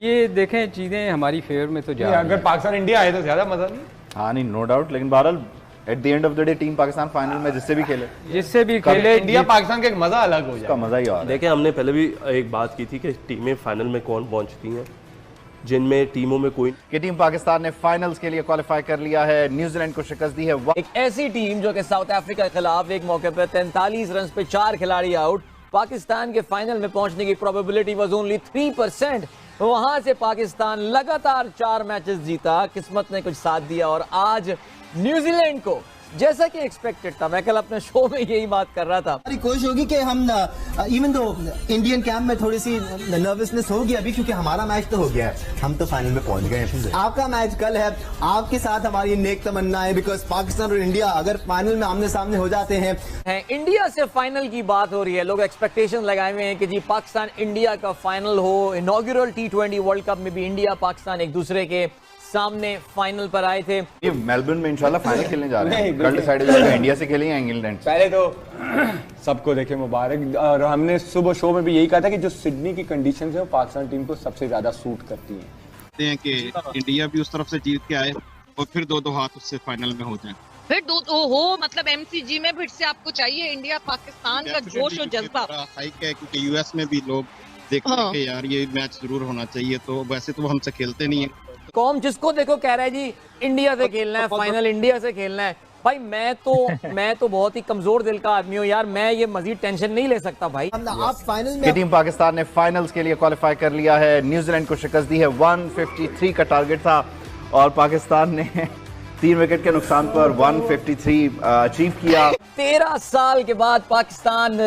ये देखें चीज़ें हमारी फेवर में तो जा रही हैं। अगर पाकिस्तान इंडिया आए तो ज्यादा मजा नहीं। हाँ नहीं, नो डाउट, लेकिन बहरहाल at the end of the day team Pakistan final में जिससे भी खेले इंडिया पाकिस्तान का एक मजा अलग हो उसका मजा ही और है। देखिए, हमने पहले भी एक बात की थी कि टीमें फाइनल में कौन पहुंचती हैं, जिनमें टीमों में कोई कि टीम पाकिस्तान ने फाइनल्स के लिए क्वालिफाई कर लिया है, न्यूजीलैंड को शिकस्त दी है। एक ऐसी टीम जो कि साउथ अफ्रीका के खिलाफ एक मौके पर 43 रन पे 4 खिलाड़ी आउट, पाकिस्तान के फाइनल में पहुंचने की प्रोबेबिलिटी वाज ओनली 3%। वहां से पाकिस्तान लगातार 4 मैचेस जीता, किस्मत ने कुछ साथ दिया और आज न्यूजीलैंड को जैसा कि एक्सपेक्टेड था, मैं कल अपने शो में यही बात कर रहा था, हमारी कोशिश होगी कि हम इवन दो इंडियन कैंप में थोड़ी सी नर्वसनेस होगी अभी, क्योंकि हमारा मैच तो हो गया है, हम तो फाइनल में पहुंच गए हैं। आपका मैच कल है, आपके साथ हमारी नेक तमन्ना है, बिकॉज पाकिस्तान और इंडिया अगर फाइनल में आमने सामने हो जाते हैं। इंडिया से फाइनल की बात हो रही है, लोग एक्सपेक्टेशन लगाए हुए हैं कि जी पाकिस्तान इंडिया का फाइनल हो। इनॉग्रल T20 वर्ल्ड कप में भी इंडिया पाकिस्तान एक दूसरे के सामने फाइनल पर आए थे। ये मेलबर्न में इंशाल्लाह फाइनल खेलने जा रहे हैं, कल डिसाइड हो जाएगा इंडिया से खेलेंगे इंग्लैंड से। पहले तो सबको देखे मुबारक, और हमने सुबह शो में भी यही कहा था कि जो सिडनी की कंडीशंस है वो पाकिस्तान टीम को सबसे ज्यादा सूट करती हैं कि इंडिया भी उस तरफ से जीत के आए और फिर दो हाथ उससे फाइनल में हो जाए, फिर दो हो, मतलब एमसीजी में फिर से आपको चाहिए इंडिया पाकिस्तान का जोश और जज्बा हाइक है, क्योंकि यूएस में भी लोग देखते हैं कि यार ये मैच जरूर होना चाहिए, तो वैसे तो वो हमसे खेलते नहीं है। कौम जिसको देखो कह रहा है जी इंडिया से खेलना है, फाइनल इंडिया से खेलना है। भाई मैं तो बहुत ही कमजोर दिल का आदमी हूँ यार, मैं ये मजीद टेंशन नहीं ले सकता भाई। आप फाइनल कि में टीम पाकिस्तान ने फाइनल्स के लिए क्वालिफाई कर लिया है, न्यूजीलैंड को शिकस्त दी है। 153 का टारगेट था और पाकिस्तान ने 3 विकेट के नुकसान पर 153 अचीव किया। 13 साल के बाद पाकिस्तान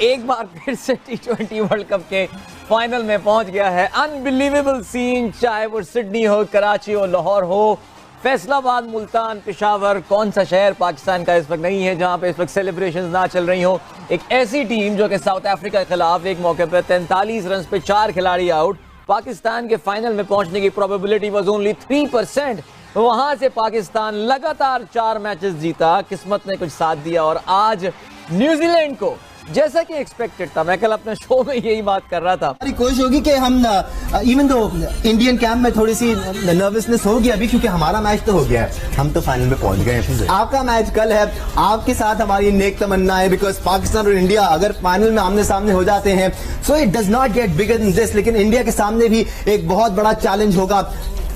एक बार फिर से T20 वर्ल्ड कप के फाइनल में पहुंच गया है। अनबिलीवेबल सीन, चाहे वो सिडनी हो, कराची हो, लाहौर हो, फैसलाबाद, मुल्तान, पेशावर, कौन सा शहर पाकिस्तान का इस वक्त नहीं है जहां पे इस वक्त सेलिब्रेशन ना चल रही हो। एक ऐसी टीम जो कि साउथ अफ्रीका के खिलाफ एक मौके पर 43 रन पे 4 खिलाड़ी आउट, पाकिस्तान के फाइनल में पहुंचने की प्रोबेबिलिटी वाज ओनली 3%। वहां से पाकिस्तान लगातार 4 मैचेस जीता, किस्मत ने कुछ साथ दिया और आज न्यूजीलैंड को जैसा कि एक्सपेक्टेड था, मैं कल अपने शो में यही बात कर रहा था, हमारी कोशिश होगी कि हम इवन दो इंडियन कैंप में थोड़ी सी नर्वसनेस होगी अभी, क्योंकि हमारा मैच तो हो गया है, हम तो फाइनल में पहुंच गए हैं। आपका मैच कल है, आपके साथ हमारी नेक तमन्ना है, बिकॉज पाकिस्तान और इंडिया अगर फाइनल में आमने सामने हो जाते हैं, so it does not gate bigger than this. लेकिन इंडिया के सामने भी एक बहुत बड़ा चैलेंज होगा,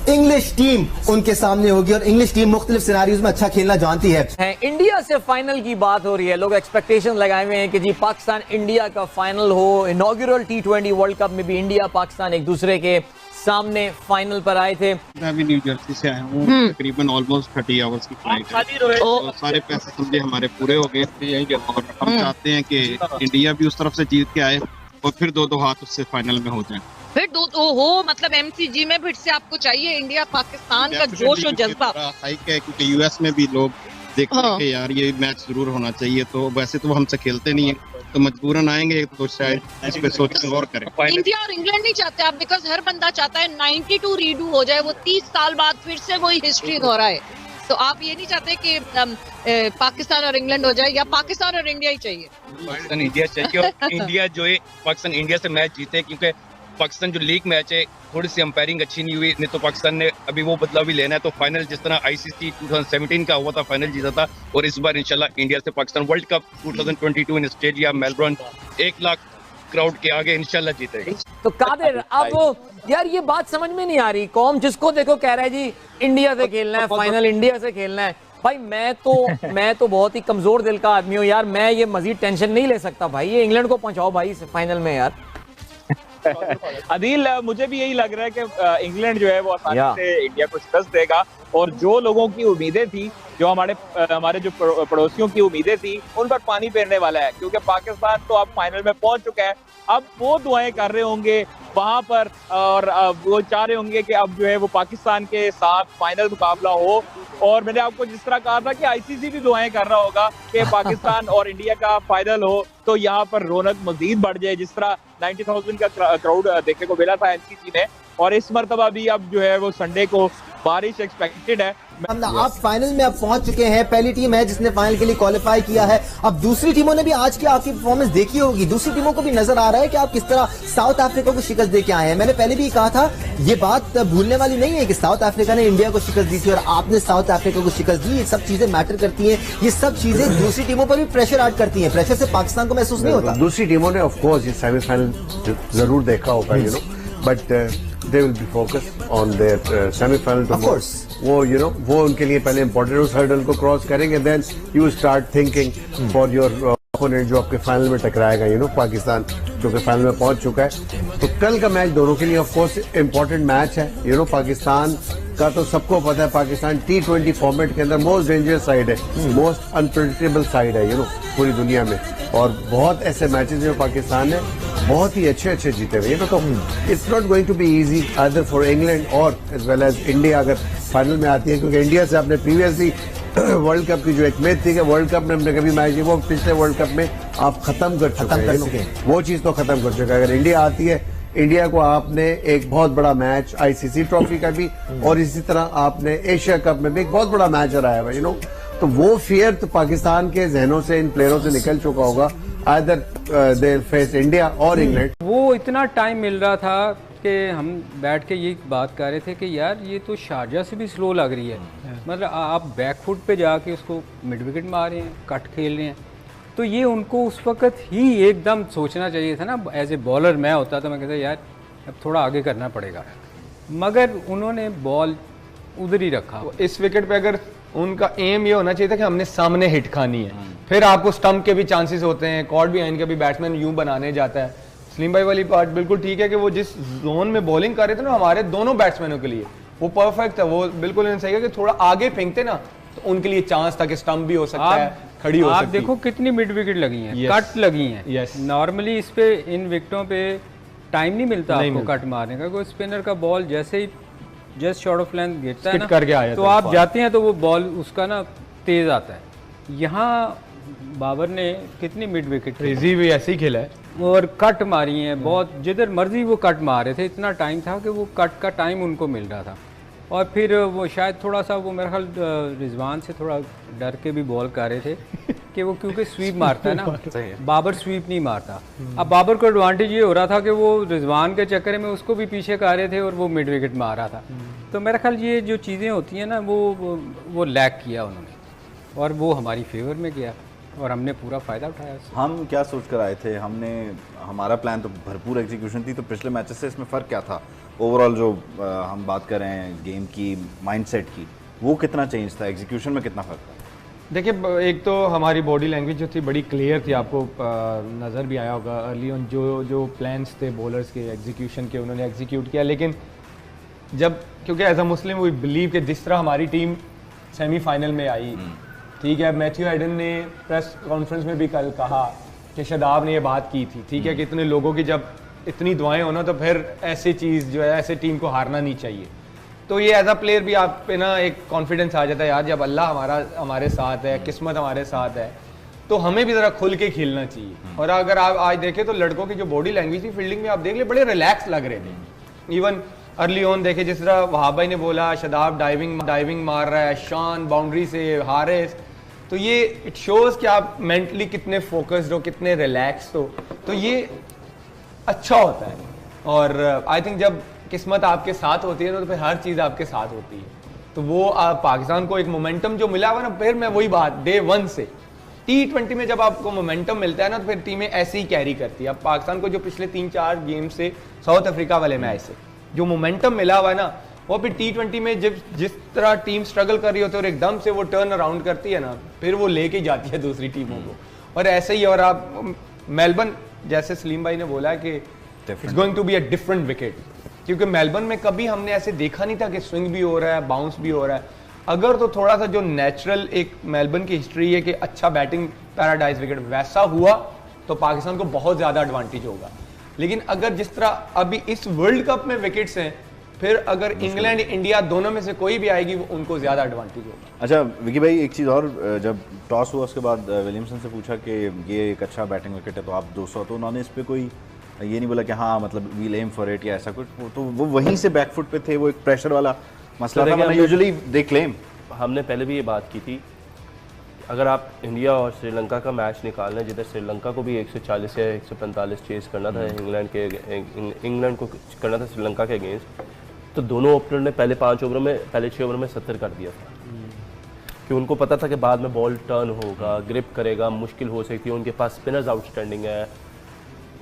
इंग्लिश टीम उनके सामने होगी और इंग्लिश टीम मुख्तलिफ सिनेरियोज में अच्छा खेलना जानती है। इंडिया से फाइनल की बात हो रही है, लोग एक्सपेक्टेशन लगाए हुए हैं कि जी पाकिस्तान इंडिया का फाइनल हो। इनॉग्रल T20 वर्ल्ड कप में भी इंडिया पाकिस्तान एक दूसरे के सामने फाइनल पर आए थे। मैं भी न्यू जर्सी से आया हूँ, तकरीबन ऑलमोस्ट 30 आवर्स की फ्लाइट है, तो सारे पैसे समझे हमारे पूरे हो गए थे और हम चाहते हैं कि इंडिया भी उस तरफ से जीत के आए और फिर दो हाथ उससे फाइनल में हो जाए, फिर दो हो, मतलब एमसीजी में फिर से आपको चाहिए इंडिया पाकिस्तान का जोश और जज्बा हाइक है, क्योंकि यूएस में भी लोग देखते हैं कि यार ये मैच जरूर होना चाहिए, तो वैसे तो वो हमसे खेलते नहीं है, तो मजबूरन आएंगे तो शायद इस पे सोचें और करें। इंडिया और इंग्लैंड नहीं चाहते आप, बिकॉज हर बंदा चाहता है 92 रीडू हो जाए, वो 30 साल बाद फिर से वही हिस्ट्री दोहराए। तो आप ये नहीं चाहते कि पाकिस्तान और इंग्लैंड हो जाए, या पाकिस्तान और इंडिया ही चाहिए? पाकिस्तान इंडिया चाहिए और इंडिया जो है पाकिस्तान इंडिया से मैच जीते, क्योंकि पाकिस्तान जो लीग मैच है थोड़ी सी अंपायरिंग अच्छी नहीं हुई, नहीं तो पाकिस्तान ने अभी वो बदलाव भी लेना है। तो फाइनल जिस तरह ICC 2017 का हुआ था, फाइनल जीता था, और इस बार इंशाल्लाह इंडिया से Pakistan world cup 2022 in Australia Melbourne 1 lakh crowd के आगे इंशाल्लाह जीतेगा। तो कादिर, अब यार ये बात समझ में नहीं आ रही, कौम जिसको देखो कह रहा है जी इंडिया से खेलना है, फाइनल इंडिया से खेलना है। भाई मैं तो बहुत ही कमजोर दिल का आदमी हूँ यार, मैं ये मजीद टेंशन नहीं ले सकता भाई। ये इंग्लैंड को पहुंचाओ भाई फाइनल में यार। अदील, मुझे भी यही लग रहा है कि इंग्लैंड जो है वो आसानी से इंडिया को शिकस्त देगा, और जो लोगों की उम्मीदें थी, जो हमारे जो पड़ोसियों की उम्मीदें थी, उन पर पानी फेरने वाला है, क्योंकि पाकिस्तान तो अब फाइनल में पहुंच चुका है। अब वो दुआएं कर रहे होंगे वहां पर, और वो चाह रहे होंगे कि अब जो है वो पाकिस्तान के साथ फाइनल मुकाबला हो। और मैंने आपको जिस तरह कहा था कि ICC भी दुआएं कर रहा होगा कि पाकिस्तान और इंडिया का फाइनल हो, तो यहाँ पर रौनक मजीद बढ़ जाए, जिस तरह 90,000 का क्राउड देखने को मिला था MCG में। और इस मरतबा भी अब जो है वो संडे को बारिश एक्सपेक्टेड है, आप फाइनल में अब पहुंच चुके हैं, पहली टीम है जिसने फाइनल के लिए क्वालिफाई किया है। अब दूसरी टीमों ने भी आज की आपकी परफॉर्मेंस देखी होगी, दूसरी टीमों को भी नजर आ रहा है कि आप किस तरह साउथ अफ्रीका को शिकस्त दे के आए हैं। मैंने पहले भी कहा था, ये बात भूलने वाली नहीं है कि साउथ अफ्रीका ने इंडिया को शिकस्त दी थी और आपने साउथ अफ्रीका को शिकस्त दी। ये सब चीजें मैटर करती हैं, ये सब चीजें दूसरी टीमों पर भी प्रेशर ऐड करती हैं। प्रेशर से पाकिस्तान को महसूस नहीं होता। दूसरी टीमों ने ऑफ कोर्स ये सेमीफाइनल जरूर देखा होगा, you know, but they will be focused on their semi-final tomorrow. वो वो उनके लिए पहले इम्पोर्टेंट उस हर्डल को क्रॉस करेंगे, then you start thinking for your opponent जो आपके फाइनल में टकराएगा, पाकिस्तान जो कि फाइनल में पहुंच चुका है। तो कल का मैच दोनों के लिए ऑफ कोर्स इम्पोर्टेंट मैच है। पाकिस्तान का तो सबको पता है, पाकिस्तान T20 फॉर्मेट के अंदर मोस्ट डेंजरस साइड है, मोस्ट अनप्रेडिक्टेबल साइड है, पूरी दुनिया में। और बहुत ऐसे मैचेस जो पाकिस्तान ने बहुत ही अच्छे जीते हुए, तो it's not going to be easy either for England और एज वेल एज इंडिया अगर फाइनल में आती है, क्योंकि इंडिया से आपने प्रीवियसली वर्ल्ड कप की जो एक मैच थी कि वर्ल्ड कप में हमने कभी मैच नहीं, वो पिछले वर्ल्ड कप में आप खत्म कर चुके हैं, वो चीज तो खत्म कर चुका है। अगर इंडिया आती है, इंडिया को आपने एक बहुत बड़ा मैच आईसीसी ट्रॉफी का भी और इसी तरह आपने एशिया कप में भी एक बहुत बड़ा मैच हराया है, तो वो फियर तो पाकिस्तान के जहनों से, इन प्लेयरों से निकल चुका होगा, आइदर दे फेस इंडिया और इंग्लैंड। वो इतना टाइम मिल रहा था कि हम बैठ के ये बात कर रहे थे कि यार ये तो शारजा से भी स्लो लग रही है, मतलब आप बैक फुट पे जाके उसको मिड विकेट मार रहे हैं, कट खेल रहे हैं। तो ये उनको उस वक्त ही एकदम सोचना चाहिए था ना। एज ए बॉलर मैं होता तो मैं कहता यार अब थोड़ा आगे करना पड़ेगा, मगर उन्होंने बॉल उधर ही रखा। इस विकेट पे अगर उनका एम ये होना चाहिए था कि हमने सामने हिट खानी है, फिर आपको स्टंप के भी चांसेस होते हैं, कॉर्ड बिहाइंड के भी बैट्समैन यूं बनाने जाता है। सलीम भाई वाली बात बिल्कुल ठीक है कि वो जिस जोन में बॉलिंग कर रहे थे ना हमारे दोनों बैट्समैनों के लिए, वो परफेक्ट था। वो बिल्कुल सही है कि थोड़ा आगे फेंकते ना तो उनके लिए चांस था कि स्टंप भी हो सकता है, खड़ी हो सकती है। आप देखो कितनी मिड विकेट लगी हैं, कट लगी हैं। नॉर्मली इस पे इन विकेटों पे टाइम नहीं मिलता आपको कट मारने का। कोई स्पिनर का बॉल जैसे ही जस्ट शॉर्ट ऑफ लेंथ गिरता है ना, करके आया तो आप जाते हैं तो वो बॉल उसका ना तेज आता है। यहाँ बाबर ने कितनी मिड विकेट भी ऐसे ही खेला है और कट मारी है बहुत, जिधर मर्जी वो कट मार रहे थे। इतना टाइम था कि वो कट का टाइम उनको मिल रहा था। और फिर वो शायद थोड़ा सा वो मेरे ख्याल रिजवान से थोड़ा डर के भी बॉल कर रहे थे कि वो क्योंकि स्वीप मारता है ना, बाबर स्वीप नहीं मारता। अब बाबर को एडवांटेज ये हो रहा था कि वो रिजवान के चक्कर में उसको भी पीछे कर रहे थे और वो मिड विकेट मार रहा था। तो मेरे ख्याल ये जो चीज़ें होती हैं ना वो लैक किया उन्होंने और वो हमारी फेवर में गया और हमने पूरा फ़ायदा उठाया उससे। हम क्या सोच कर आए थे, हमारा प्लान तो भरपूर एग्जीक्यूशन थी, तो पिछले मैचेस से इसमें फ़र्क क्या था? ओवरऑल जो हम बात कर रहे हैं गेम की, माइंडसेट की, वो कितना चेंज था, एग्जीक्यूशन में कितना फ़र्क था? देखिए, एक तो हमारी बॉडी लैंग्वेज जो थी बड़ी क्लियर थी, आपको नज़र भी आया होगा अर्ली ऑन जो प्लान्स थे बॉलर्स के एग्जीक्यूशन के, उन्होंने एग्जीक्यूट किया। लेकिन जब क्योंकि as a Muslim we believe कि जिस तरह हमारी टीम सेमीफाइनल में आई, ठीक है, मैथ्यू हाइडन ने प्रेस कॉन्फ्रेंस में भी कल कहा कि शादाब ने ये बात की थी, ठीक है, कि इतने लोगों की जब इतनी दुआएं होना तो फिर ऐसी चीज़ जो है ऐसे टीम को हारना नहीं चाहिए। तो ये एज अ प्लेयर भी आप पे ना एक कॉन्फिडेंस आ जाता है, यार जब अल्लाह हमारे साथ है, किस्मत हमारे साथ है, तो हमें भी ज़रा खुल के खेलना चाहिए। और अगर आप आज देखें तो लड़कों की जो बॉडी लैंग्वेज थी फील्डिंग में, आप देख ले बड़े रिलैक्स लग रहे थे। इवन अर्ली ऑन देखे जिस तरह वहाब भाई ने बोला शादाब डाइविंग मार रहा है, शान बाउंड्री से, हारिस, तो ये इट शोज़ कि आप मेंटली कितने फोकस्ड हो, कितने रिलैक्स हो, तो ये अच्छा होता है। और आई थिंक जब किस्मत आपके साथ होती है ना तो फिर हर चीज़ आपके साथ होती है। तो वो पाकिस्तान को एक मोमेंटम जो मिला हुआ ना, फिर मैं वही बात डे वन से T20 में जब आपको मोमेंटम मिलता है ना तो फिर टीमें ऐसे ही कैरी करती है। अब पाकिस्तान को जो पिछले 3-4 गेम से साउथ अफ्रीका वाले मैच से जो मोमेंटम मिला हुआ है ना, वो फिर T20 में जब जिस तरह टीम स्ट्रगल कर रही होती है और एकदम से वो टर्न अराउंड करती है ना, फिर वो लेके जाती है दूसरी टीमों को। और ऐसे ही, और आप मेलबर्न जैसे सलीम भाई ने बोला कि it's going to be a different wicket, क्योंकि मेलबर्न में कभी हमने ऐसे देखा नहीं था कि स्विंग भी हो रहा है, बाउंस भी हो रहा है। अगर तो थोड़ा सा जो नेचुरल एक मेलबर्न की हिस्ट्री है कि अच्छा बैटिंग पैराडाइज विकेट वैसा हुआ तो पाकिस्तान को बहुत ज़्यादा एडवांटेज होगा। लेकिन अगर जिस तरह अभी इस वर्ल्ड कप में विकेट्स हैं, फिर अगर इंग्लैंड इंडिया दोनों में से कोई भी आएगी वो उनको ज़्यादा एडवांटेज होगा। अच्छा विकी भाई, एक चीज़ और, जब टॉस हुआ उसके बाद विलियमसन से पूछा कि ये एक अच्छा बैटिंग विकेट है तो आप 200, तो उन्होंने इस पर कोई ये नहीं बोला कि हाँ मतलब वील एम फॉर इट या ऐसा कुछ, तो वो वहीं से बैकफुट पे थे, वो एक प्रेशर वाला मसला था। यूजुअली दे क्लेम हमने पहले भी ये बात की थी, अगर आप इंडिया और श्रीलंका का मैच निकाल लें, जिधर श्रीलंका को भी 140 या 145 चेस करना था इंग्लैंड को करना था श्रीलंका के अगेंस्ट, तो दोनों ओपनर ने पहले 5 ओवरों में, पहले 6 ओवर में 70 कर दिया था कि उनको पता था कि बाद में बॉल टर्न होगा, ग्रिप करेगा, मुश्किल हो सकती है, उनके पास स्पिनर्स आउटस्टैंडिंग है।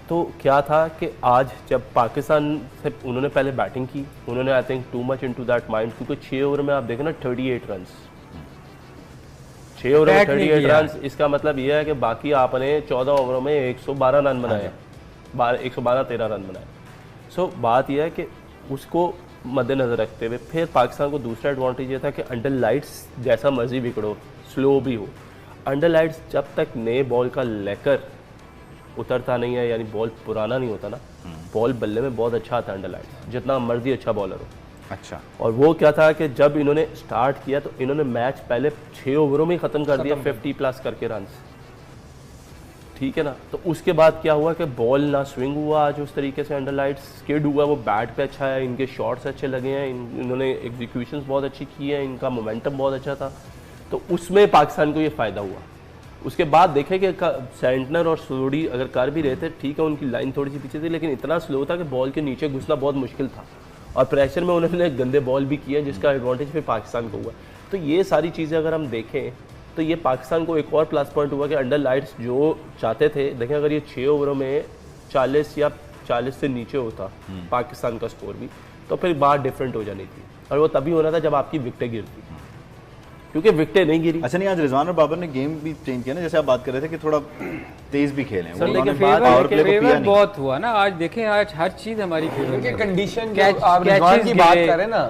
तो क्या था कि आज जब पाकिस्तान से उन्होंने पहले बैटिंग की, उन्होंने I think too much into that mind, क्योंकि 6 ओवर में आप देखें ना 38 रन, 6 ओवर में 38 रन, इसका मतलब यह है कि बाकी आपने 14 ओवरों में 112 रन बनाए, 112-13 रन बनाए। सो बात यह है कि उसको मद्देनजर रखते हुए फिर पाकिस्तान को दूसरा एडवांटेज ये था कि अंडर लाइट्स जैसा मर्जी बिगड़ो, स्लो भी हो, अंडर लाइट्स जब तक नए बॉल का लेकर उतरता नहीं है, यानी बॉल पुराना नहीं होता ना, बॉल बल्ले में बहुत अच्छा आता है अंडर लाइट्स, जितना मर्जी अच्छा बॉलर हो। अच्छा, और वो क्या था कि जब इन्होंने स्टार्ट किया तो इन्होंने मैच पहले 6 ओवरों में ही ख़त्म कर दिया 50+ करके रन, ठीक है ना। तो उसके बाद क्या हुआ कि बॉल ना स्विंग हुआ आज उस तरीके से, अंडर लाइट्स स्किड हुआ, वो बैट पे अच्छा है, इनके शॉट्स अच्छे लगे हैं, इन्होंने एग्जीक्यूशंस बहुत अच्छी की है, इनका मोमेंटम बहुत अच्छा था, तो उसमें पाकिस्तान को ये फ़ायदा हुआ। उसके बाद देखें कि सेंटनर और सोडी अगर कर भी रहे थे, ठीक है उनकी लाइन थोड़ी सी पीछे थी, लेकिन इतना स्लो था कि बॉल के नीचे घुसना बहुत मुश्किल था, और प्रेशर में उन्होंने गंदे बॉल भी किए, जिसका एडवांटेज फिर पाकिस्तान को हुआ। तो ये सारी चीज़ें अगर हम देखें तो ये पाकिस्तान को एक और प्लस पॉइंट हुआ कि अंडर लाइट्स जो चाहते थे, देखें अगर ये 6 ओवरों में 40 या 40 से नीचे होता पाकिस्तान का स्कोर भी, तो फिर बात डिफरेंट हो जानी थी, और वो तभी होना था जब आपकी विकेटें गिरती, क्योंकि विकेटें नहीं गिरी। अच्छा, नहीं आज रिजवान और बाबर ने गेम भी चेंज किया ना, जैसे आप बात कर रहे थे कि थोड़ा तेज भी खेलें, सर लेकिन फेवर बहुत हुआ ना आज, देखें आज हर चीज हमारी फेवर है। कंडीशन आप रिजवान की बात कर रहे हैं ना,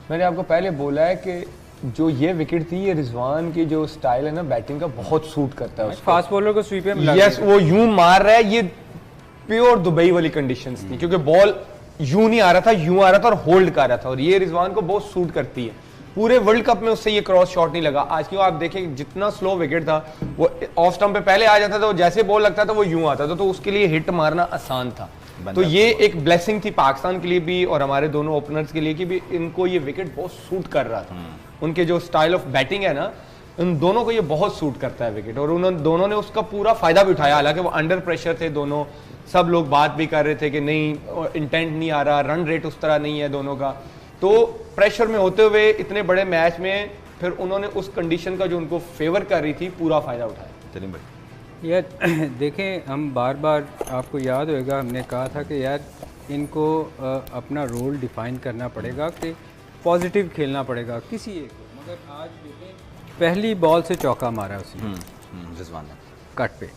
मैंने आपको पहले बोला है कि जो ये विकेट थी, ये रिजवान की जो स्टाइल है ना बैटिंग का, बहुत सूट करता है उसको। फास्ट बॉलर को स्वीप में यस, वो यूं मार रहा है, ये प्योर दुबई वाली कंडीशंस थी, क्योंकि बॉल यूं नहीं आ रहा था, यूं आ रहा था और होल्ड कर रहा था, और ये रिजवान को बहुत सूट करती है। पूरे वर्ल्ड कप में उससे ये क्रॉस शॉट नहीं लगा। आज क्यों आप देखें जितना स्लो विकेट था, वो ऑफ स्टंप पे पहले आ जाता था, जैसे बॉल लगता था वो यूं आता था, तो उसके लिए हिट मारना आसान था। तो ये एक ब्लेसिंग थी पाकिस्तान के लिए भी और हमारे दोनों ओपनर्स के लिए कि भी इनको ये विकेट बहुत सूट कर रहा था। उनके जो स्टाइल ऑफ बैटिंग है ना, उन दोनों को ये बहुत सूट करता है विकेट, और उन्होंने दोनों ने उसका पूरा फायदा भी उठाया। हालांकि वो अंडर प्रेशर थे दोनों, सब लोग बात भी कर रहे थे कि नहीं इंटेंट नहीं आ रहा, रन रेट उस तरह नहीं है दोनों का, तो प्रेशर में होते हुए इतने बड़े मैच में फिर उन्होंने उस कंडीशन का जो उनको फेवर कर रही थी पूरा फायदा उठाया। चलिए भाई यार देखें, हम बार बार आपको याद होएगा हमने कहा था कि यार इनको अपना रोल डिफाइन करना पड़ेगा कि पॉजिटिव खेलना पड़ेगा किसी एक को। मगर आज देखें पहली बॉल से चौका मारा उसने रिजवान ने कट पे,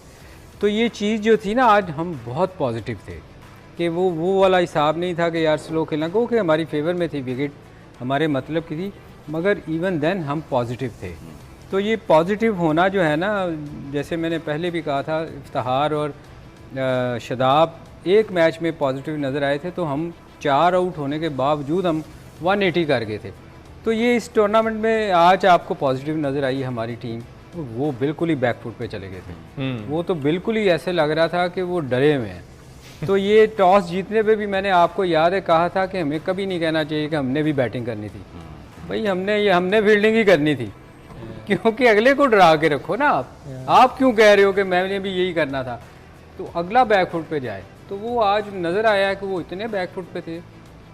तो ये चीज़ जो थी ना आज हम बहुत पॉजिटिव थे कि वो वाला हिसाब नहीं था कि यार स्लो खेलना को, कि हमारी फेवर में थी विकेट, हमारे मतलब की थी, मगर इवन देन हम पॉजिटिव थे। तो ये पॉजिटिव होना जो है ना, जैसे मैंने पहले भी कहा था, इफ्तिखार और शदाब एक मैच में पॉजिटिव नज़र आए थे, तो हम 4 आउट होने के बावजूद हम 180 कर गए थे। तो ये इस टूर्नामेंट में आज आपको पॉजिटिव नज़र आई हमारी टीम, वो बिल्कुल ही बैकफुट पे चले गए थे। वो तो बिल्कुल ही ऐसे लग रहा था कि वो डरे हुए हैं। तो ये टॉस जीतने पे भी मैंने आपको याद है कहा था कि हमें कभी नहीं कहना चाहिए कि हमने भी बैटिंग करनी थी। भाई हमने फील्डिंग ही करनी थी, क्योंकि अगले को डरा के रखो ना आप क्यों कह रहे हो कि मैंने भी यही करना था, तो अगला बैकफुट पे जाए। तो वो आज नज़र आया कि वो इतने बैकफुट पे थे,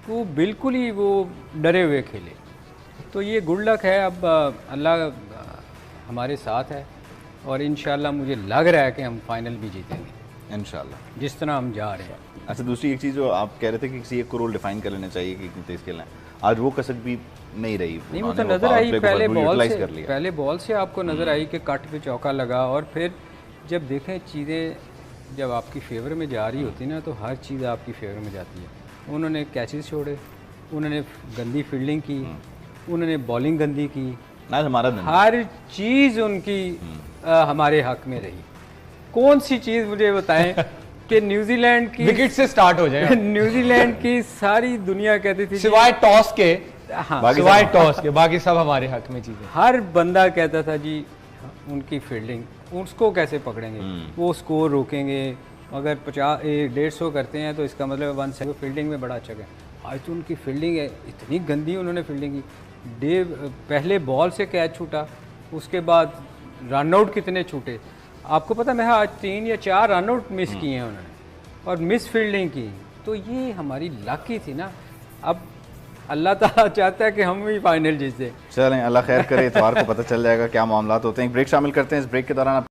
वो बिल्कुल ही वो डरे हुए खेले। तो ये गुड लक है, अब अल्लाह हमारे साथ है और इंशाल्लाह मुझे लग रहा है कि हम फाइनल भी जीतेंगे इंशाल्लाह, जिस तरह हम जा रहे हैं। अच्छा, दूसरी एक चीज़ जो आप कह रहे थे कि किसी एक को रोल डिफाइन कर लेना चाहिए कि कितनी तेज खेलना है, आज वो कसक भी नहीं रही। नहीं, वो तो नज़र आई पहले बॉल से आपको नज़र आई कि कट पे चौका लगा, और फिर जब देखें चीज़ें जब आपकी फेवर में जा रही होती ना, तो हर चीज़ आपकी फेवर में जाती है। उन्होंने कैचेस छोड़े, उन्होंने गंदी फील्डिंग की, उन्होंने बॉलिंग गंदी की, हर चीज़ उनकी हमारे हक में रही। कौन सी चीज़ मुझे बताएं कि न्यूजीलैंड की विकेट से स्टार्ट हो जाए न्यूजीलैंड की सारी दुनिया कहती थी सिवाय टॉस के, हाँ सिवाय टॉस के बाकी सब हमारे हक में चीज़ें। हर बंदा कहता था जी उनकी फील्डिंग, उसको कैसे पकड़ेंगे, वो स्कोर रोकेंगे, अगर 50-150 करते हैं तो इसका मतलब 170 फील्डिंग में बड़ा अच्छा है। आज तो उनकी फील्डिंग है, इतनी गंदी उन्होंने फील्डिंग की। पहले बॉल से कैच छूटा, उसके बाद रन आउट कितने छूटे आपको पता, मैं आज 3 या 4 रन आउट मिस किए हैं उन्होंने और मिस फील्डिंग की। तो ये हमारी लक ही थी ना। अब अल्लाह ताला चाहता है कि हम भी फाइनल जीते। चलें, अल्लाह खैर करे, इतवार को पता चल जाएगा क्या मामलात होते हैं। एक ब्रेक शामिल करते हैं। इस ब्रेक के दौरान